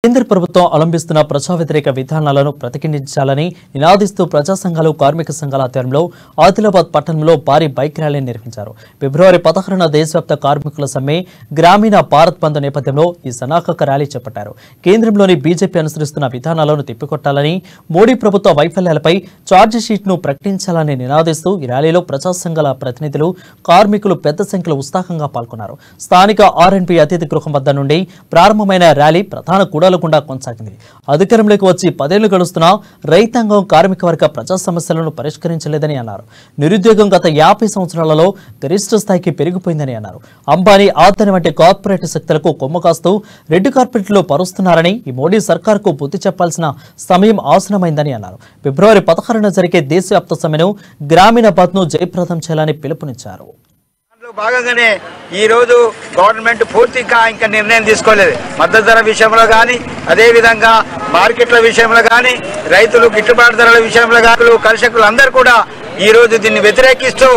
కేంద్ర ప్రభుత్వం అవలంబిస్తున్న ప్రజా వ్యతిరేక విధానాలను ప్రతిఘటించాలని నినాదిస్తూ ప్రజా సంఘాలు కార్మిక సంఘాల ఆధ్వర్యంలో ఆదిలాబాద్ పట్టణంలో భారీ బైక్ ర్యాలీ నిర్వహించారు. ఫిబ్రవరి 16న దేశవ్యాప్త కార్మికుల సమ్మె గ్రామీణ భారత్ బంద్ నేపథ్యంలో ఈ సన్నాహక ర్యాలీ చేపట్టారు. కేంద్రంలోని బీజేపీ అనుసరిస్తున్న విధానాలను తిప్పికొట్టాలని, మోడీ ప్రభుత్వ వైఫల్యాలపై ఛార్జ్ షీట్ను ప్రకటించాలని నినాదిస్తూ ఈ ర్యాలీలో ప్రజా సంఘాల ప్రతినిధులు, కార్మికులు పెద్ద సంఖ్యలో ఉత్సాహంగా పాల్గొన్నారు. స్థానిక ఆర్ఎన్పి అతిథి గృహం వద్ద నుండి ప్రారంభమైన ర్యాలీ ప్రధాన కూడలకుండా కొనసాగింది. అధికారంలోకి వచ్చి 10 ఏళ్లు గడుస్తున్నా రైతాంగం, కార్మిక వర్గ ప్రజా సమస్యలను పరిష్కరించలేదని అన్నారు. నిరుద్యోగం గత 50 సంవత్సరాలలో గరిష్ట స్థాయికి పెరిగిపోయిందని అన్నారు. అంబానీ, ఆదాని వంటి కార్పొరేట్ శక్తులకు కొమ్ము కాస్తూ రెడ్ కార్పెట్లో పరుస్తున్నారని, ఈ మోడీ సర్కార్కు బుద్ధి చెప్పాల్సిన సమయం ఆసనమైందని అన్నారు. ఫిబ్రవరి 16న జరిగే దేశవ్యాప్త సమ్మెను గ్రామీణ బంద్ను జయప్రదం చేయాలని పిలుపునిచ్చారు. భాగంగానే ఈ రోజు గవర్నమెంట్ పూర్తిగా ఇంకా నిర్ణయం తీసుకోలేదు. మద్దతు ధర విషయంలో కానీ, అదేవిధంగా మార్కెట్ల విషయంలో కానీ, రైతులు గిట్టుబాటు ధరల విషయంలో కానీ, కర్షకులు అందరూ కూడా ఈ రోజు దీన్ని వ్యతిరేకిస్తూ